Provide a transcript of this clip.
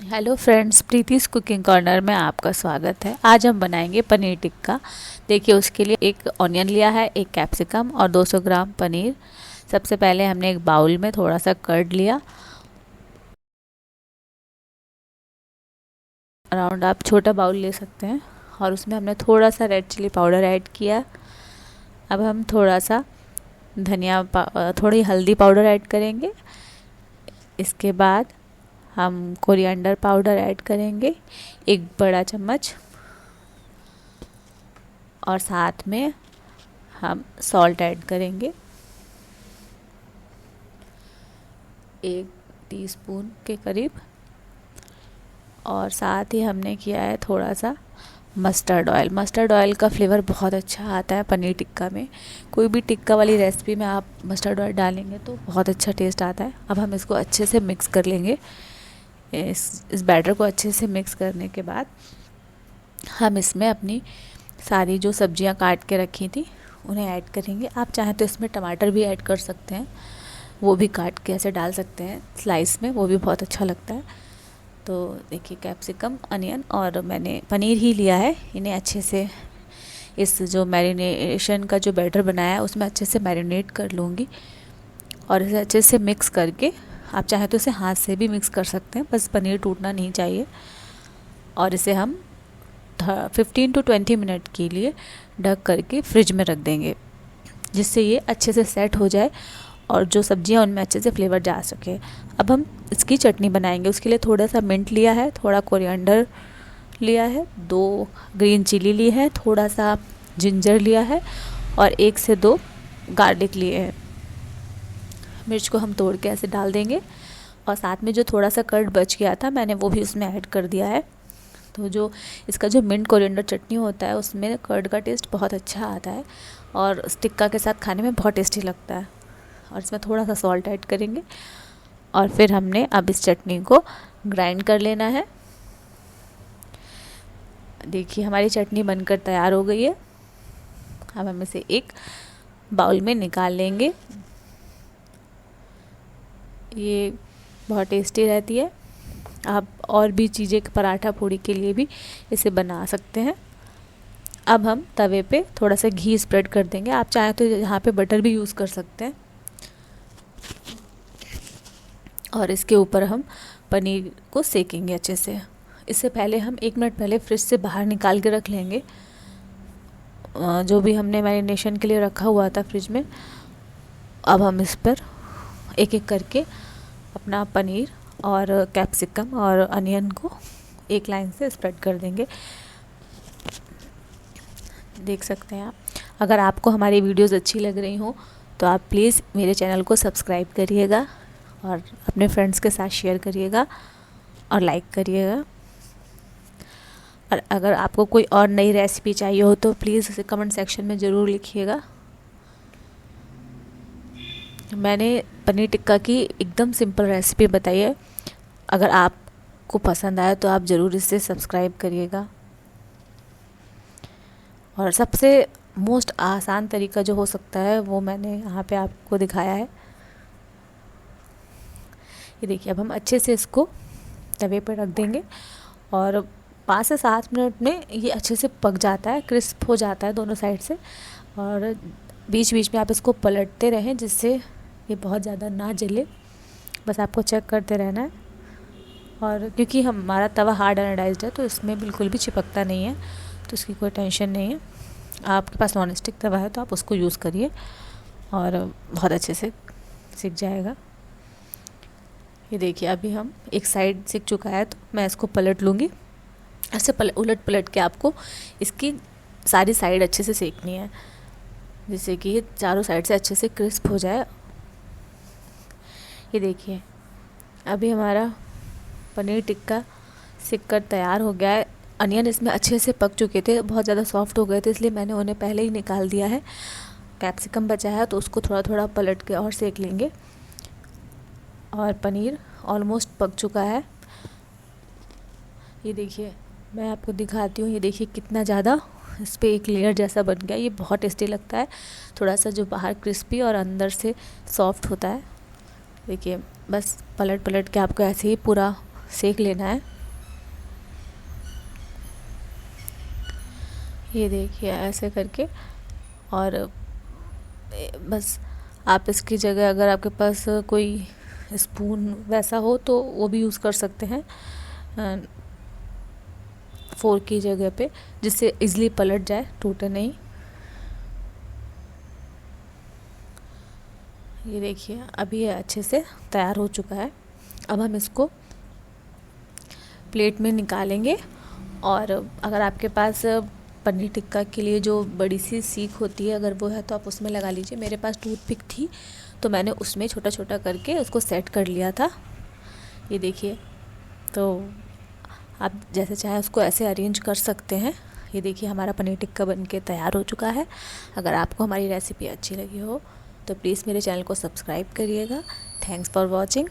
Hello friends, Preeti's cooking corner में आपका स्वागत है। आज हम बनाएंगे पनीर टिक्का। देखिए, उसके लिए एक ऑनियन लिया है, एक कैप्सिकम और 200 ग्राम पनीर। सबसे पहले हमने एक बाउल में थोड़ा सा कर्ड लिया। अराउंड आप छोटा बाउल ले सकते हैं। और उसमें हमने थोड़ा सा रेड चिली पाउडर ऐड किया। अब हम थोड़ा सा थोड़ी हल्दी पाउडर ऐड करेंगे। इसके बाद हम कोरिएंडर पाउडर ऐड करेंगे, एक बड़ा चम्मच। और साथ में हम सॉल्ट ऐड करेंगे, 1 टीस्पून के करीब। और साथ ही हमने किया है थोड़ा सा मस्टर्ड ऑयल। मस्टर्ड ऑयल का फ्लेवर बहुत अच्छा आता है पनीर टिक्का में। कोई भी टिक्का वाली रेसिपी में आप मस्टर्ड ऑयल डालेंगे तो बहुत अच्छा टेस्ट आता है। अब हम इसको अच्छे से मिक्स कर लेंगे। इस बैटर को अच्छे से मिक्स करने के बाद हम इसमें अपनी सारी जो सब्जियां काट के रखी थी उन्हें ऐड करेंगे। आप चाहें तो इसमें टमाटर भी ऐड कर सकते हैं, वो भी काट के ऐसे डाल सकते हैं स्लाइस में, वो भी बहुत अच्छा लगता है। तो देखिए, कैप्सिकम, अनियन और मैंने पनीर ही लिया है। इन्हें अच्छे से इस जो मैरिनेशन का जो बैटर बनाया है उसमें अच्छे से मैरिनेट कर लूँगी। और इसे अच्छे से मिक्स करके, आप चाहें तो इसे हाथ से भी मिक्स कर सकते हैं, बस पनीर टूटना नहीं चाहिए। और इसे हम 15 to 20 मिनट के लिए ढक करके फ्रिज में रख देंगे, जिससे ये अच्छे से सेट हो जाए और जो सब्जियां उनमें अच्छे से फ्लेवर जा सके। अब हम इसकी चटनी बनाएंगे। उसके लिए थोड़ा सा मिंट लिया है, थोड़ा कोरिएंडर लिया है, 2 ग्रीन चिली ली है, थोड़ा सा जिंजर लिया है और 1 से 2 गार्लिक लिए हैं। मिर्च को हम तोड़ के ऐसे डाल देंगे। और साथ में जो थोड़ा सा कर्ड बच गया था मैंने वो भी उसमें ऐड कर दिया है। तो जो इसका जो मिंट कोरिएंडर चटनी होता है उसमें कर्ड का टेस्ट बहुत अच्छा आता है और टिक्का के साथ खाने में बहुत टेस्टी लगता है। और इसमें थोड़ा सा सॉल्ट ऐड करेंगे। और फिर हमने अब इस चटनी को ग्राइंड कर लेना है। देखिए, हमारी चटनी बनकर तैयार हो गई है। अब हम इसे एक बाउल में निकाल लेंगे। ये बहुत टेस्टी रहती है। आप और भी चीज़ें, पराठा पूड़ी के लिए भी इसे बना सकते हैं। अब हम तवे पे थोड़ा सा घी स्प्रेड कर देंगे। आप चाहें तो यहाँ पे बटर भी यूज़ कर सकते हैं। और इसके ऊपर हम पनीर को सेकेंगे अच्छे से। इससे पहले हम 1 मिनट पहले फ्रिज से बाहर निकाल के रख लेंगे जो भी हमने मैरिनेशन के लिए रखा हुआ था फ्रिज में। अब हम इस पर एक एक करके अपना पनीर और कैप्सिकम और अनियन को एक लाइन से स्प्रेड कर देंगे। देख सकते हैं आप। अगर आपको हमारी वीडियोस अच्छी लग रही हो तो आप प्लीज़ मेरे चैनल को सब्सक्राइब करिएगा और अपने फ्रेंड्स के साथ शेयर करिएगा और लाइक करिएगा। और अगर आपको कोई और नई रेसिपी चाहिए हो तो प्लीज़ उसे कमेंट सेक्शन में ज़रूर लिखिएगा। मैंने पनीर टिक्का की एकदम सिंपल रेसिपी बताई है। अगर आपको पसंद आए तो आप ज़रूर इसे सब्सक्राइब करिएगा। और सबसे मोस्ट आसान तरीका जो हो सकता है वो मैंने यहाँ पे आपको दिखाया है। ये देखिए, अब हम अच्छे से इसको तवे पर रख देंगे और 5 से 7 मिनट में ये अच्छे से पक जाता है, क्रिस्प हो जाता है दोनों साइड से। और बीच बीच में आप इसको पलटते रहें जिससे ये बहुत ज़्यादा ना जले, बस आपको चेक करते रहना है। और क्योंकि हमारा तवा हार्ड एनोडाइज्ड है तो इसमें बिल्कुल भी चिपकता नहीं है, तो इसकी कोई टेंशन नहीं है। आपके पास नॉन स्टिक तवा है तो आप उसको यूज़ करिए और बहुत अच्छे से सिक जाएगा। ये देखिए, अभी हम एक साइड सिक चुका है तो मैं इसको पलट लूँगी। ऐसे उलट पलट के आपको इसकी सारी साइड अच्छे से सेकनी है, जिससे कि ये चारों साइड से अच्छे से क्रिस्प हो जाए। ये देखिए, अभी हमारा पनीर टिक्का सिक कर तैयार हो गया है। अनियन इसमें अच्छे से पक चुके थे, बहुत ज़्यादा सॉफ्ट हो गए थे, इसलिए मैंने उन्हें पहले ही निकाल दिया है। कैप्सिकम बचा है तो उसको थोड़ा थोड़ा पलट के और सेक लेंगे। और पनीर ऑलमोस्ट पक चुका है। ये देखिए, मैं आपको दिखाती हूँ। ये देखिए कितना ज़्यादा इस पर एक लेयर जैसा बन गया। ये बहुत टेस्टी लगता है, थोड़ा सा जो बाहर क्रिस्पी और अंदर से सॉफ्ट होता है। देखिए, बस पलट पलट के आपको ऐसे ही पूरा सेक लेना है। ये देखिए ऐसे करके। और बस आप इसकी जगह अगर आपके पास कोई स्पून वैसा हो तो वो भी यूज़ कर सकते हैं फोर्क की जगह पे, जिससे इजीली पलट जाए, टूटे नहीं। ये देखिए अभी ये अच्छे से तैयार हो चुका है। अब हम इसको प्लेट में निकालेंगे। और अगर आपके पास पनीर टिक्का के लिए जो बड़ी सी सीख होती है, अगर वो है तो आप उसमें लगा लीजिए। मेरे पास टूथपिक थी तो मैंने उसमें छोटा छोटा करके उसको सेट कर लिया था। ये देखिए, तो आप जैसे चाहे उसको ऐसे अरेंज कर सकते हैं। ये देखिए हमारा पनीर टिक्का बनके तैयार हो चुका है। अगर आपको हमारी रेसिपी अच्छी लगी हो तो प्लीज़ मेरे चैनल को सब्सक्राइब करिएगा। Thanks for watching.